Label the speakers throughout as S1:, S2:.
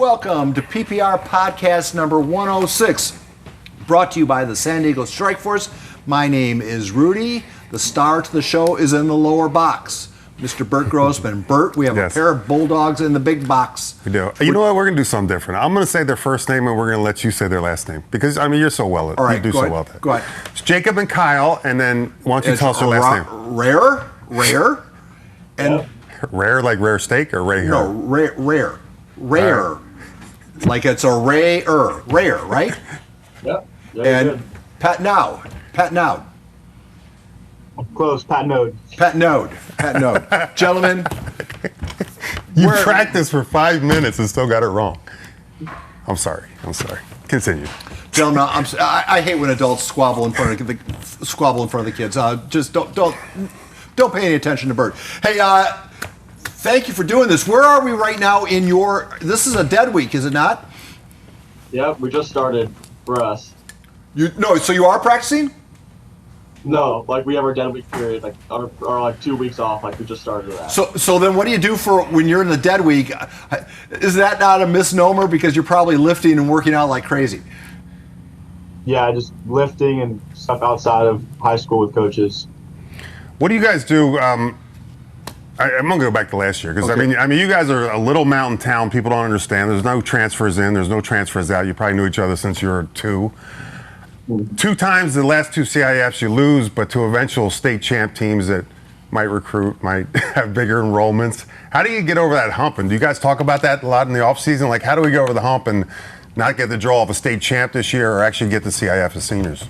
S1: welcome to PPR Podcast number 106, brought to you by the San Diego Strike Force. My name is Rudy. The star to the show is in the lower box, Mr. Bert Grossman. Bert, we have a pair of Bulldogs in the big box.
S2: We do. You know what? We're going to do something different. I'm going to say their first name, and we're going to let you say their last name. Because, I mean, you're so well.
S1: All right,
S2: you do so well at that.
S1: Go ahead.
S2: It's Jacob and Kyle, and then why don't you tell us their last name?
S1: Rare. And
S2: Rare, like rare steak, or Raher?
S1: No, rare. Like it's a rare, right?
S3: Yep.
S1: And Paten-know'd.
S3: Close, Patenuade.
S1: Paten-know'd. Gentlemen.
S2: You practiced for 5 minutes and still got it wrong. I'm sorry. Continue.
S1: Gentlemen, I hate when adults squabble in front of the kids. Just don't pay any attention to Bert. Hey, thank you for doing this. Where are we right now in this is a dead week, is it not?
S3: Yep, we just started for us.
S1: So you are practicing?
S3: No, like we have our dead week period, like our like 2 weeks off, like we just started that.
S1: So then what do you do for when you're in the dead week? Is that not a misnomer because you're probably lifting and working out like crazy?
S3: Yeah, just lifting and stuff outside of high school with coaches.
S2: What do you guys do? I'm going to go back to last year because
S1: Okay.
S2: I mean, you guys are a little mountain town. People don't understand. There's no transfers in. There's no transfers out. You probably knew each other since you were 2. 2 times the last 2 CIFs you lose, but to eventual state champ teams that might recruit, might have bigger enrollments. How do you get over that hump? And do you guys talk about that a lot in the offseason? Like, how do we get over the hump and not get the draw of a state champ this year or actually get the CIF as seniors?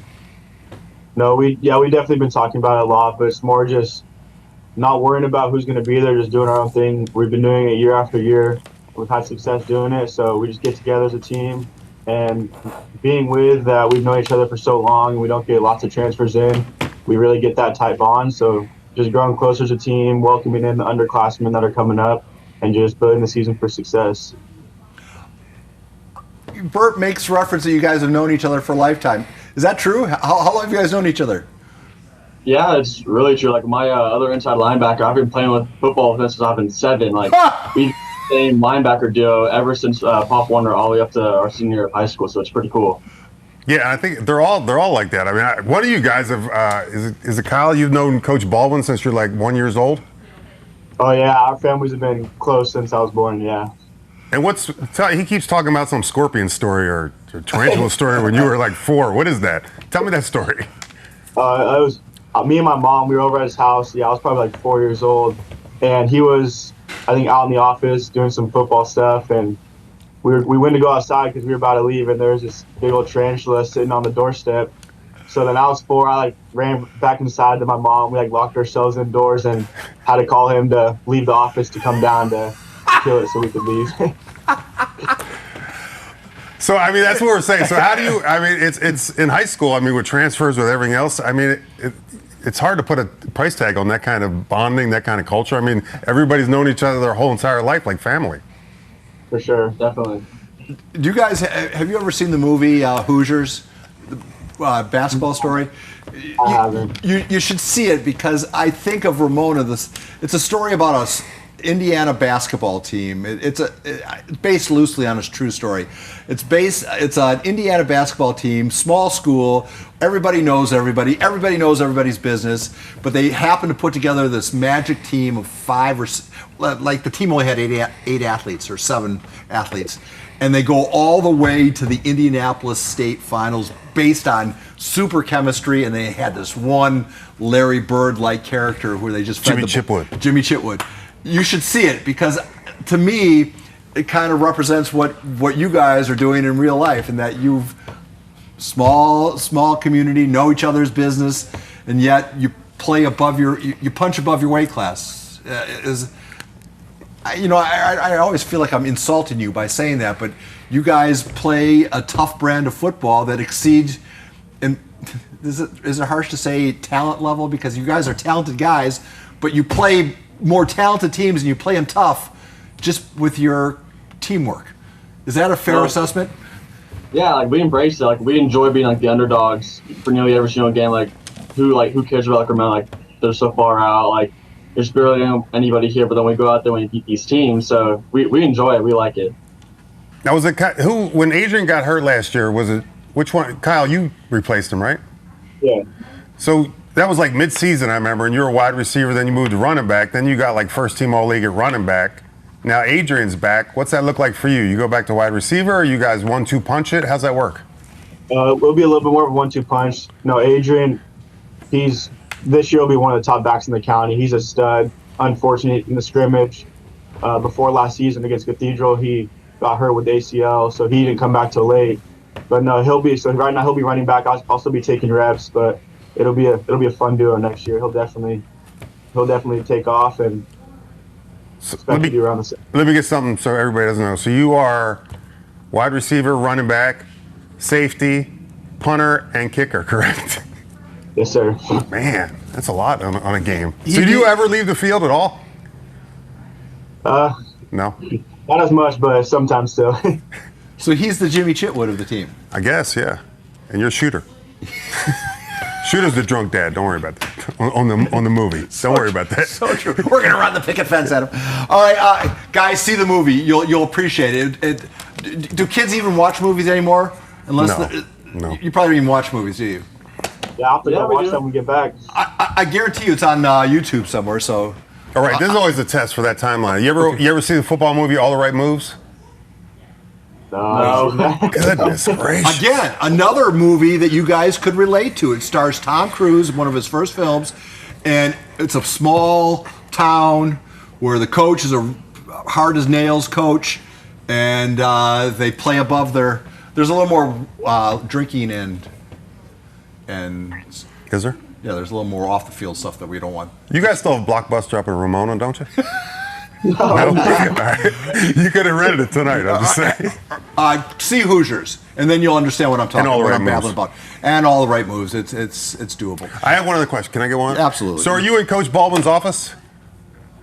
S3: No, we definitely been talking about it a lot, but it's more just not worrying about who's going to be there, just doing our own thing. We've been doing it year after year. We've had success doing it, so we just get together as a team. And being with we've known each other for so long, and we don't get lots of transfers in. We really get that tight bond. So just growing closer as a team, welcoming in the underclassmen that are coming up, and just building the season for success.
S1: Bert makes reference that you guys have known each other for a lifetime. Is that true? How long have you guys known each other?
S3: Yeah, it's really true. Like my other inside linebacker, I've been playing with football since I've been 7. Like we same linebacker duo ever since Pop Warner all the way up to our senior year of high school. So it's pretty cool.
S2: Yeah, I think they're all like that. I mean, one of you guys have is it Kyle? You've known Coach Baldwin since you're like 1 year old.
S3: Oh yeah, our families have been close since I was born. Yeah.
S2: And he keeps talking about some scorpion story or tarantula story when you were like 4. What is that? Tell me that story.
S3: It was me and my mom. We were over at his house. Yeah, I was probably like 4 years old, and he was, I think, out in the office doing some football stuff, and we went to go outside because we were about to leave, and there was this big old tarantula sitting on the doorstep. So then I was 4. I ran back inside to my mom. We locked ourselves indoors and had to call him to leave the office to come down to kill it so we could leave.
S2: So I mean, that's what we're saying. So how do you? I mean, it's in high school. I mean, with transfers, with everything else. I mean, it's hard to put a price tag on that kind of bonding, that kind of culture. I mean, everybody's known each other their whole entire life, like family.
S3: For sure, definitely.
S1: Do you guys have you ever seen the movie Hoosiers, the basketball story?
S3: I haven't.
S1: You should see it because I think of Ramona. It's a story about us. Indiana basketball team. It's based loosely on a true story. It's an Indiana basketball team, small school. Everybody knows everybody. Everybody knows everybody's business. But they happen to put together this magic team of 5 or like the team only had 8 athletes or 7 athletes, and they go all the way to the Indianapolis State Finals based on super chemistry. And they had this one Larry Bird-like character where they just fed Jimmy Chitwood. You should see it because, to me, it kind of represents what you guys are doing in real life, and that you've small community, know each other's business, and yet you play you punch above your weight class. I always feel like I'm insulting you by saying that, but you guys play a tough brand of football that exceeds. And is it harsh to say talent level, because you guys are talented guys, but you play more talented teams and you play them tough just with your teamwork. Is that a fair assessment?
S3: Yeah, we embrace it. We enjoy being the underdogs for nearly every single game. Who cares about Sacramento? They're so far out. There's barely anybody here, but then we go out there and we beat these teams. So we enjoy it. We like it.
S2: Now, was it who when Adrian got hurt last year? Was it which one? Kyle, you replaced him, right?
S3: Yeah.
S2: So that was like mid-season, I remember, and you were a wide receiver. Then you moved to running back. Then you got like first-team All-League at running back. Now Adrian's back. What's that look like for you? You go back to wide receiver, or you guys 1-2 punch it? How's that work?
S3: It'll be a little bit more of a 1-2 punch. No, Adrian, this year will be one of the top backs in the county. He's a stud. Unfortunate in the scrimmage before last season against Cathedral, he got hurt with ACL, so he didn't come back till late. But no, right now he'll be running back. I'll also be taking reps, but it'll be a fun duo next year. He'll definitely take off and expect to be around the same.
S2: Let me get something so everybody doesn't know. So you are wide receiver, running back, safety, punter, and kicker, correct?
S3: Yes, sir.
S2: Man, that's a lot on a game. So do you ever leave the field at all? No.
S3: Not as much, but sometimes still.
S1: So he's the Jimmy Chitwood of the team.
S2: I guess, yeah. And you're a shooter. Shooter's the drunk dad. Don't worry about that. On the movie. Don't worry about that.
S1: So true. We're gonna run the picket fence at him. All right, guys, see the movie. You'll appreciate it. Do kids even watch movies anymore? Unless
S2: no.
S1: You probably don't even watch movies, do you?
S3: Yeah, I'll have to go watch them when we get back.
S1: I guarantee you it's on YouTube somewhere. So.
S2: All right, this is always a test for that timeline. You ever see the football movie All the Right Moves?
S3: No.
S2: Goodness gracious.
S1: Again, another movie that you guys could relate to. It stars Tom Cruise in one of his first films, and it's a small town where the coach is a hard-as-nails coach, and they play above their... There's a little more drinking and...
S2: Is there?
S1: Yeah, there's a little more off-the-field stuff that we don't want.
S2: You guys still have Blockbuster up in Ramona, don't you? No. All right. You could have rented it tonight, I'm just saying.
S1: See Hoosiers, and then you'll understand what I'm talking
S2: about.
S1: I'm babbling about. And all the right moves. It's doable.
S2: I have one other question. Can I get one?
S1: Absolutely.
S2: So are you in Coach Baldwin's office?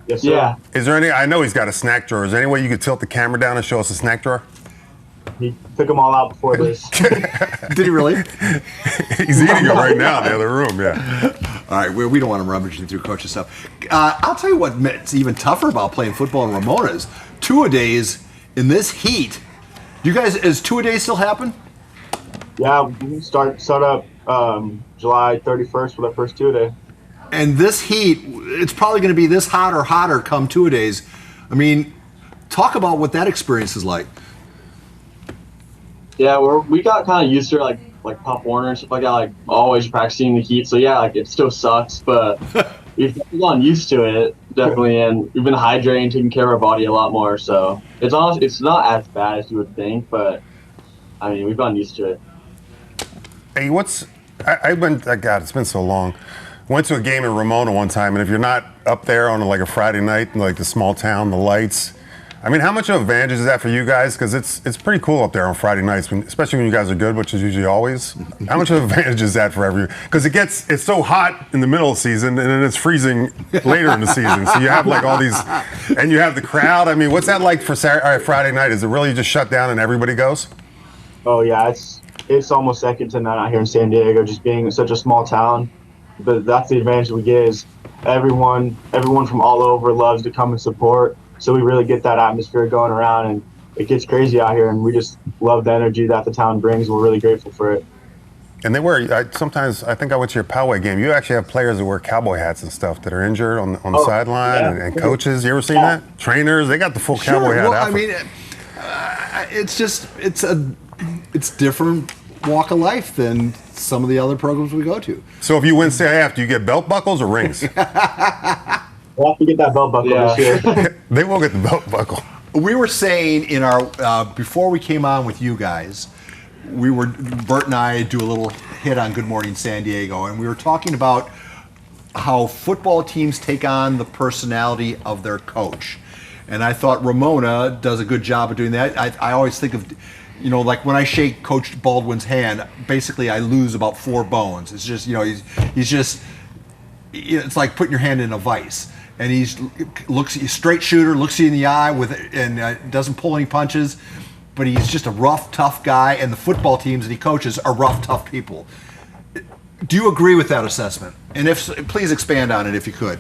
S3: Yes, sir.
S4: Yeah.
S2: Is there any, I know he's got a snack drawer. Is there any way you could tilt the camera down and show us a snack drawer?
S3: He took them all out before this.
S1: Did he really?
S2: He's eating it right now in the other room, yeah.
S1: All right, we don't want him rummaging through coach's stuff. I'll tell you what's even tougher about playing football in Ramona is two-a-days in this heat. You guys, is two-a-days still happen?
S3: Yeah, we start up July 31st for the first two-a-day.
S1: And this heat, it's probably going to be this hot or hotter come two-a-days. I mean, talk about what that experience is like.
S4: Yeah, we got kind of used to it, like Pop Warner and stuff like that, like always practicing the heat. So yeah, like it still sucks, but we've gotten used to it definitely, and we've been hydrating, taking care of our body a lot more. So it's not as bad as you would think, but I mean we've gotten used to it.
S2: Hey, God, it's been so long. Went to a game in Ramona one time, and if you're not up there on like a Friday night, like the small town, the lights. I mean, how much of an advantage is that for you guys? Because it's pretty cool up there on Friday nights, especially when you guys are good, which is usually always. How much of an advantage is that for everyone? Because it's so hot in the middle of the season, and then it's freezing later in the season. So you have like all these, and you have the crowd. I mean, what's that like for Friday night? Is it really just shut down and everybody goes?
S3: Oh yeah, it's almost second to none out here in San Diego, just being such a small town. But that's the advantage we get is everyone from all over loves to come and support. So we really get that atmosphere going around, and it gets crazy out here, and we just love the energy that the town brings. We're really grateful for it.
S2: And they sometimes, I think I went to your Poway game. You actually have players that wear cowboy hats and stuff that are injured on the sideline,
S3: yeah.
S2: and coaches. You ever seen that? Trainers, they got the full cowboy hat outfit.
S1: I mean, it's different walk of life than some of the other programs we go to.
S2: So if you win CIF, do you get belt buckles or rings?
S3: We'll have to get that belt buckle this year.
S2: They will get the belt buckle.
S1: We were saying in our before we came on with you guys, Bert and I do a little hit on Good Morning San Diego, and we were talking about how football teams take on the personality of their coach. And I thought Ramona does a good job of doing that. I always think of, like when I shake Coach Baldwin's hand, basically I lose about 4 bones. It's just, he's just, it's like putting your hand in a vice. And looks at you, straight shooter, looks you in the eye and doesn't pull any punches. But he's just a rough, tough guy, and the football teams that he coaches are rough, tough people. Do you agree with that assessment? And if please expand on it if you could.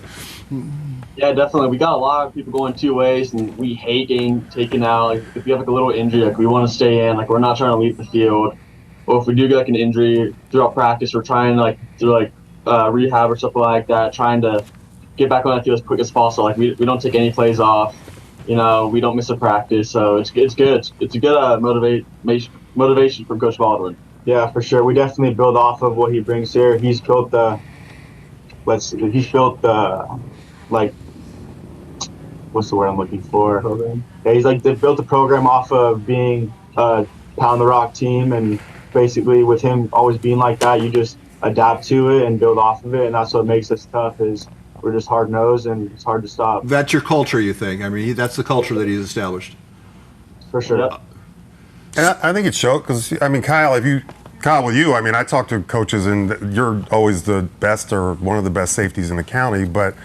S4: Yeah, definitely. We got a lot of people going two ways, and we hate getting taken out. Like, if you have like a little injury, like we want to stay in. Like we're not trying to leave the field. Or if we do get like an injury throughout practice, we're trying to like do like rehab or something like that, trying to get back on the field as quick as possible. Like we don't take any plays off. We don't miss a practice, so it's good. It's a good motivation from Coach Baldwin.
S3: Yeah, for sure. We definitely build off of what he brings here. He's built like, what's the word I'm looking for? Program. Yeah, they built the program off of being a pound the rock team, and basically with him always being like that, you just adapt to it and build off of it, and that's what makes us tough. Is we're just hard nosed and it's hard to stop.
S1: That's your culture, you think? I mean, that's the culture that he's established.
S3: For sure.
S4: Yep.
S2: And I think it showed because, I mean, Kyle, with you, I mean, I talk to coaches and you're always the best or one of the best safeties in the county, but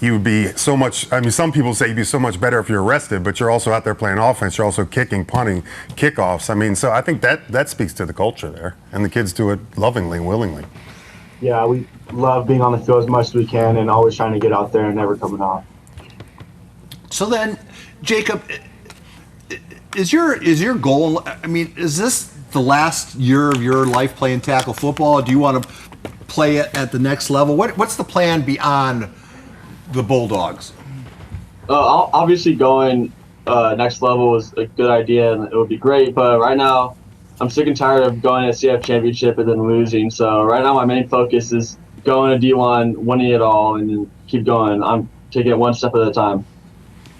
S2: you would be so much, I mean, some people say you'd be so much better if you're arrested, but you're also out there playing offense. You're also kicking, punting, kickoffs. I mean, so I think that speaks to the culture there, and the kids do it lovingly and willingly.
S3: Yeah, we love being on the field as much as we can and always trying to get out there and never coming off.
S1: So then, Jacob, is your goal, I mean, is this the last year of your life playing tackle football? Do you want to play it at the next level? What's the plan beyond the Bulldogs?
S4: Obviously going next level is a good idea and it would be great, but right now I'm sick and tired of going to CF championship and then losing. So right now my main focus is going to D1, winning it all, and then keep going. I'm taking it one step at a time.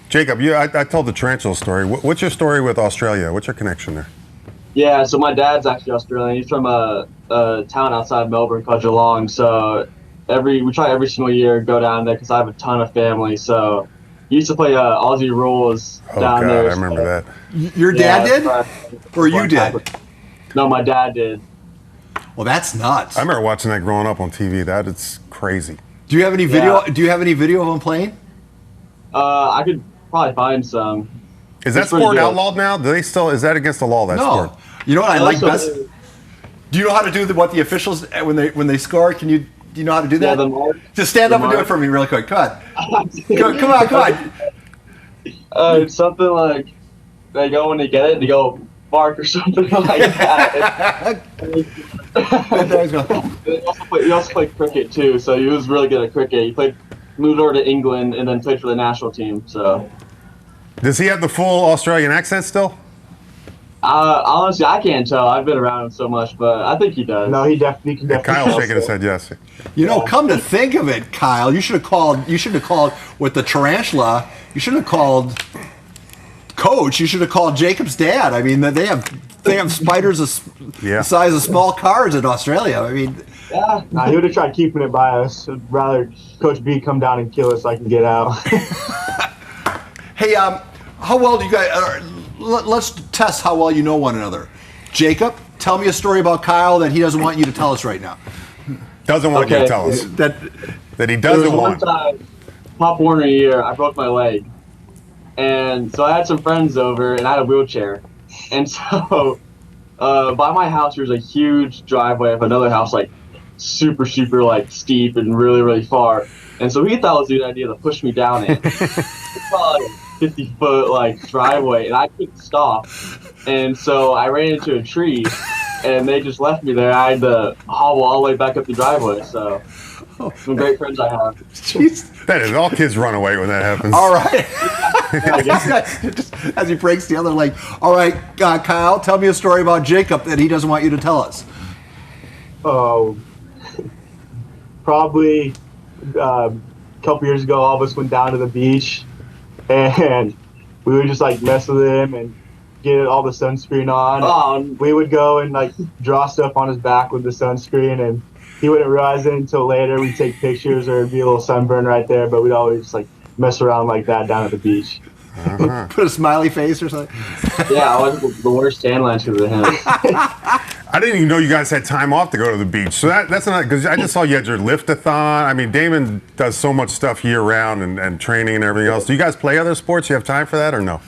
S2: Jacob, I told the Tarantula story. What's your story with Australia? What's your connection there?
S4: Yeah, so my dad's actually Australian. He's from a town outside Melbourne called Geelong. So we try every single year to go down there because I have a ton of family. So he used to play Aussie rules down there.
S2: I remember that.
S1: Your dad did? Or you did?
S4: No, my dad did.
S1: Well, that's nuts.
S2: I remember watching that growing up on TV. That is crazy.
S1: Do you have any video?
S4: Yeah.
S1: Do you have any video of him playing?
S4: I could probably find some.
S2: Is that sport outlawed now? Do they still? Is that against the law? That sport?
S1: You know what I like
S4: Also,
S1: best? Do you know how to do what the officials when they score? Do you know how to do that?
S4: Yeah, the mark.
S1: Just stand up and do it for me really quick. Come on. Come on.
S4: It's something like they go when they get it, they go bark or something like that. He also played cricket too, so he was really good at cricket. He moved over to England and then played for the national team. So,
S2: does he have the full Australian accent still?
S4: honestly, I can't tell. I've been around him so much, but I think he does.
S3: No, he definitely can.
S2: Kyle's shaking his head yes.
S1: You know, come to think of it, Kyle, you should have called with the tarantula. You should have called Coach. You should have called Jacob's dad. I mean, they have spiders the size of small cars in Australia. I mean,
S3: yeah. Nah, he would have tried keeping it by us. I'd rather Coach B come down and kill us so I can get out.
S1: Hey, how well do you guys? Let's test how well you know one another. Jacob, tell me a story about Kyle that he doesn't want you to tell us right now.
S2: Doesn't want you to tell us. That he doesn't want.
S4: One time, Pop Warner year, I broke my leg. And so I had some friends over, and I had a wheelchair. And so by my house, there was a huge driveway of another house, like super, super like steep and really, really far. And so he thought it was a good idea to push me down it. It's probably like 50-foot like driveway, and I couldn't stop. And so I ran into a tree, and they just left me there. I had to hobble all the way back up the driveway. So some great friends I have.
S1: Jeez.
S2: That is, all kids run away when that happens.
S1: All right. Just as he breaks the other leg. All right, Kyle, tell me a story about Jacob that he doesn't want you to tell us.
S3: Oh, probably a couple years ago, all of us went down to the beach, and we would just like mess with him and get all the sunscreen on. We would go and like draw stuff on his back with the sunscreen, and he wouldn't realize it until later. We'd take pictures, or it'd be a little sunburn right there, but we'd always just like mess around like that down at the beach.
S2: Uh-huh.
S1: Put a smiley face or something.
S4: Yeah, I was the worst tan lines because of him.
S2: I didn't even know you guys had time off to go to the beach. So that's not, because I just saw you had your lift-a-thon. I mean, Damon does so much stuff year-round and training and everything else. Do you guys play other sports? You have time for that or no?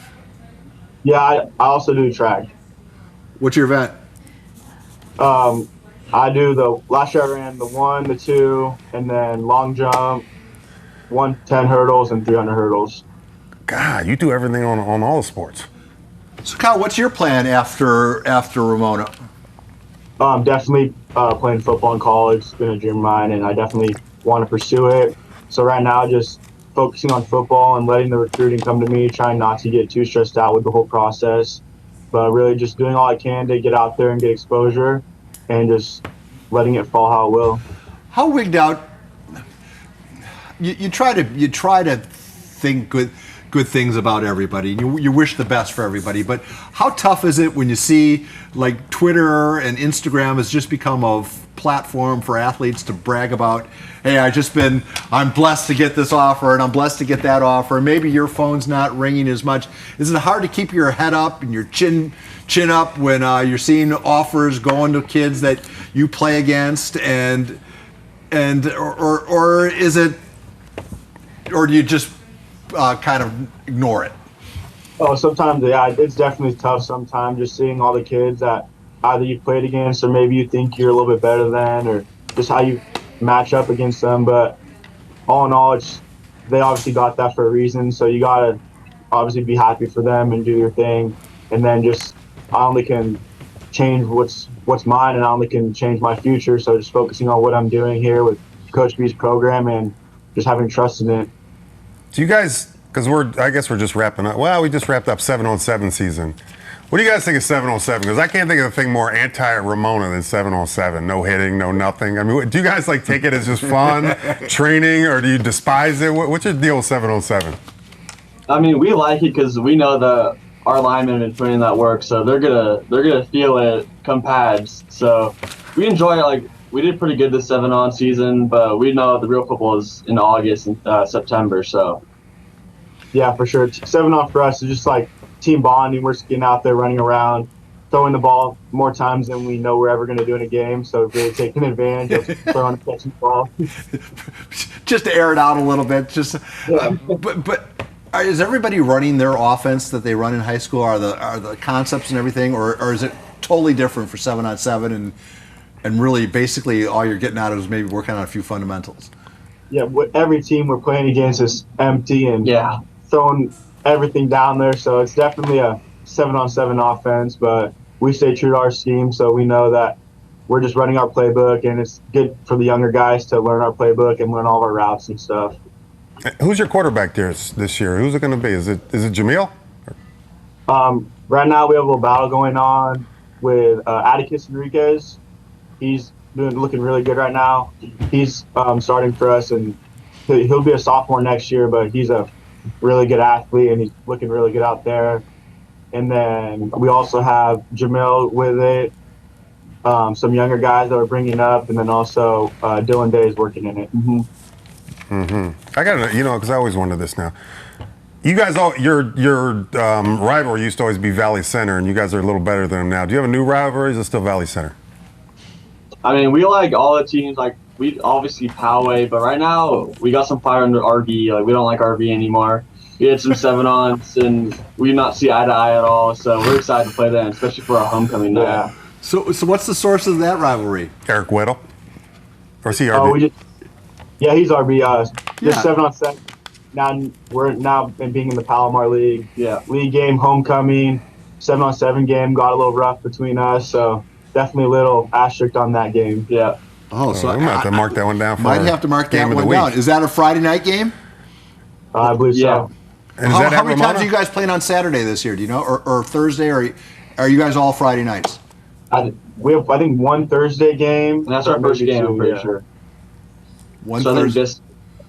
S3: Yeah, I also do track.
S1: What's your event?
S3: I do last year I ran the 1, the 2, and then long jump. 110 hurdles and 300 hurdles.
S2: God, you do everything on all the sports.
S1: So, Kyle, what's your plan after Ramona?
S3: Definitely playing football in college. It's been a dream of mine, and I definitely want to pursue it. So right now, just focusing on football and letting the recruiting come to me, trying not to get too stressed out with the whole process, but really just doing all I can to get out there and get exposure and just letting it fall how it will.
S1: How wigged out? You try to think good things about everybody. You wish the best for everybody, but how tough is it when you see like Twitter and Instagram has just become a platform for athletes to brag about, hey, I'm blessed to get this offer and I'm blessed to get that offer, and maybe your phone's not ringing as much. Is it hard to keep your head up and your chin up when you're seeing offers going to kids that you play against, or is it, or do you just kind of ignore it?
S3: Oh, sometimes, yeah, it's definitely tough sometimes just seeing all the kids that either you played against or maybe you think you're a little bit better than, or just how you match up against them. But all in all, they obviously got that for a reason, so you got to obviously be happy for them and do your thing. And then just I only can change what's mine, and I only can change my future. So just focusing on what I'm doing here with Coach B's program and just having trust in it.
S2: Do you guys, because I guess we're just wrapping up. Well, we just wrapped up 7-on-7 season. What do you guys think of 7-on-7? Because I can't think of a thing more anti-Ramona than 7-on-7. No hitting, no nothing. I mean, do you guys like take it as just fun, training, or do you despise it? What's your deal with 7-on-7?
S4: I mean, we like it because we know that our linemen have been putting in that work, so they're gonna feel it come pads. So we enjoy it. Like, we did pretty good this 7-on season, but we know the real football is in August and September. So
S3: yeah, for sure. 7-on for us is just like team bonding. We're just getting out there, running around, throwing the ball more times than we know we're ever going to do in a game. So really taking advantage of throwing and catching the ball.
S1: Just to air it out a little bit.
S3: Yeah.
S1: But is everybody running their offense that they run in high school? Are the concepts and everything, or is it totally different for 7-on-7 and really basically all you're getting out of is maybe working on a few fundamentals?
S3: Yeah, every team we're playing against is empty and throwing everything down there. So it's definitely a 7-on-7 offense, but we stay true to our scheme. So we know that we're just running our playbook, and it's good for the younger guys to learn our playbook and learn all of our routes and stuff.
S2: Who's your quarterback there this year? Who's it going to be? Is it Jamil?
S3: Right now we have a little battle going on with Atticus Enriquez. He's looking really good right now. He's starting for us, and he'll be a sophomore next year, but he's a really good athlete, and he's looking really good out there. And then we also have Jamil with it, some younger guys that we're bringing up, and then also Dylan Day is working in it.
S2: I got to, because I always wonder this now. You guys, your rivalry used to always be Valley Center, and you guys are a little better than them now. Do you have a new rivalry, or is it still Valley Center?
S4: I mean, we like all the teams. Like, we obviously Poway, but right now we got some fire under RV. Like, we don't like RV anymore. We had some 7-ons, and we do not see eye to eye at all. So we're excited to play them, especially for our homecoming night.
S3: Yeah.
S1: So what's the source of that rivalry?
S2: Eric Weddle? Or is he RV?
S3: He's RB. Just 7-on-7. Now we're being in the Palomar League.
S4: Yeah.
S3: League game, homecoming, 7-on-7 game got a little rough between us, so definitely a little asterisk on that game.
S4: Yeah.
S1: Oh, so
S2: I'm going to have to mark that one down.
S1: Might have to mark that one down. Is that a Friday night game?
S3: I believe so.
S2: And
S1: how many times are you guys playing on Saturday this year? Do you know, or Thursday, or are you guys all Friday nights?
S3: We have, I think, one Thursday game.
S4: And that's our first game, I'm pretty sure.
S1: One
S4: so
S1: Thursday.
S4: This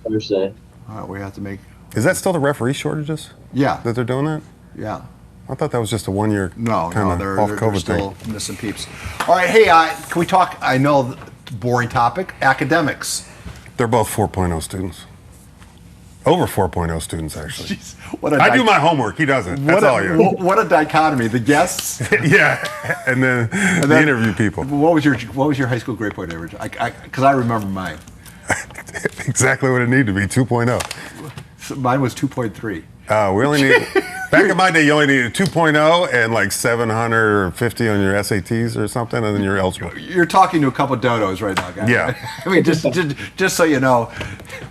S4: Thursday.
S1: All right, we have to make.
S2: Is that still the referee shortages?
S1: Yeah.
S2: That they're doing that?
S1: Yeah.
S2: I thought that was just a 1 year
S1: they're
S2: off-COVID
S1: still
S2: thing.
S1: missing peeps. All right, hey, can we talk? I know, boring topic. Academics.
S2: They're both 4.0 students. Over 4.0 students, actually.
S1: Jeez,
S2: I do my homework. He doesn't. That's all you.
S1: What a dichotomy. The guests.
S2: Yeah, and then the interview people.
S1: What was your high school grade point average? Because I remember mine.
S2: Exactly what it needed to be, 2.0.
S1: So mine was 2.3.
S2: We only need Back in my day, you only needed 2.0 and like 750 on your SATs or something, and then you're eligible.
S1: You're talking to a couple of dodos right now, guys.
S2: Yeah.
S1: I mean, just so you know.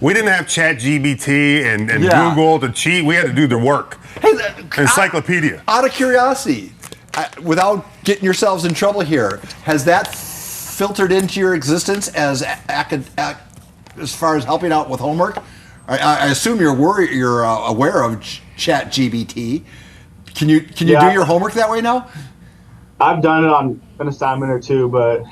S2: We didn't have ChatGPT and
S1: Yeah.
S2: Google to cheat. We had to do the work.
S1: Hey,
S2: Encyclopedia.
S1: Out of curiosity, without getting yourselves in trouble here, has that filtered into your existence as far as helping out with homework? I assume you're aware of ChatGPT. Can you do your homework that way now?
S3: I've done it on an assignment or two, but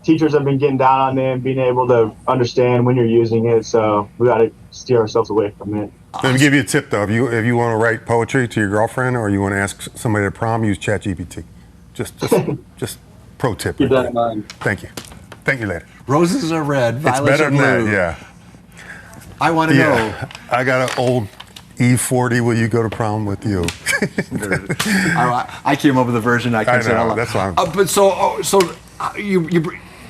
S3: teachers have been getting down on it and being able to understand when you're using it. So we got to steer ourselves away from it.
S2: Let me give you a tip, though. If you want to write poetry to your girlfriend or you want to ask somebody to prom, use ChatGPT. Just pro tip.
S4: Keep that in mind.
S2: Thank you. Thank you, later.
S1: Roses are red,
S2: It's
S1: violets
S2: better
S1: are
S2: than
S1: blue.
S2: that, yeah.
S1: I want to know.
S2: I got an old E40. Will you go to prom with you?
S1: I came up with a version I can
S2: I
S1: say.
S2: know,
S1: out loud.
S2: that's why I'm-
S1: But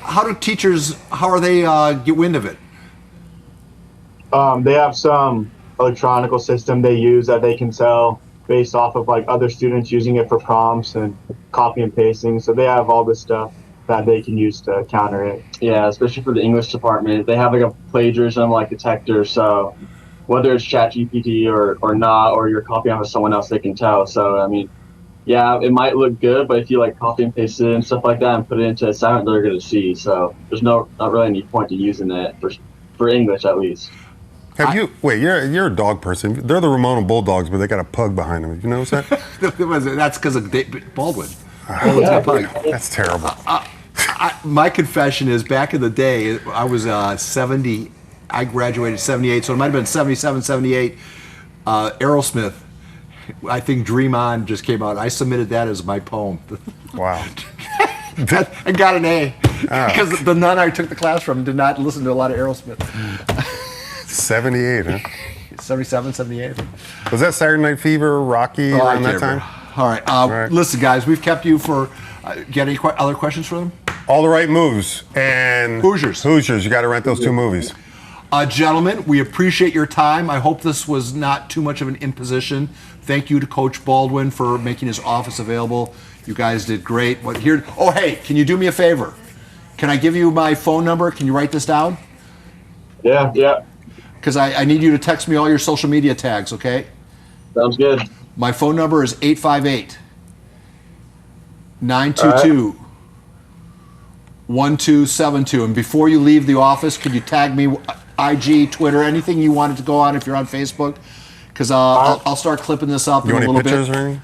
S1: how do teachers? How are they get wind of it?
S3: They have some electronical system they use that they can tell based off of like other students using it for prompts and copy and pasting. So they have all this stuff that they can use to counter it.
S4: Yeah, especially for the English department, they have like a plagiarism like detector. So whether it's ChatGPT or not, or you're copying off of someone else, they can tell. So I mean, yeah, it might look good, but if you like copy and paste it and stuff like that and put it into assignment, they're going to see. So there's not really any point to using it for English at least.
S2: You're a dog person. They're the Ramona Bulldogs, but they got a pug behind them. You notice that?
S1: That's because of Baldwin.
S2: That's terrible.
S1: My confession is, back in the day, I was 70. I graduated 78, so it might have been 77, 78. Aerosmith, I think Dream On just came out. I submitted that as my poem.
S2: Wow.
S1: I got an A because the nun I took the class from did not listen to a lot of Aerosmith.
S2: 78, huh?
S1: 77, 78.
S2: Was that Saturday Night Fever, Rocky around that time?
S1: All right. Listen, guys, we've kept you for. Get any other questions for them?
S2: All the right moves. And
S1: Hoosiers.
S2: You got to rent those 2 movies.
S1: Gentlemen, we appreciate your time. I hope this was not too much of an imposition. Thank you to Coach Baldwin for making his office available. You guys did great. Hey, can you do me a favor? Can I give you my phone number? Can you write this down?
S3: Yeah.
S1: Because I need you to text me all your social media tags, okay?
S4: Sounds good.
S1: My phone number is 858-922-1272. And before you leave the office, could you tag me, IG, Twitter, anything you wanted to go on if you're on Facebook? Because I'll start clipping this up in a little bit.
S2: Pictures or anything?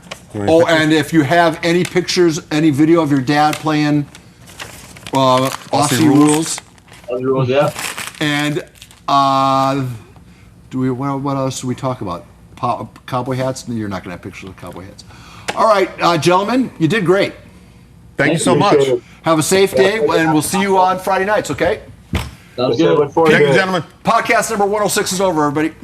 S1: And if you have any pictures, any video of your dad playing Aussie Rules.
S4: Aussie Rules, yeah.
S1: And what else do we talk about? Cowboy hats? You're not going to have pictures of cowboy hats. All right, gentlemen, you did great.
S2: Thank you so much.
S1: Have a safe day, and we'll see you on Friday nights, okay?
S4: Sounds good.
S3: Look forward
S2: Thank
S3: to
S2: you,
S3: it.
S2: gentlemen.
S1: Podcast number 106 is over, everybody.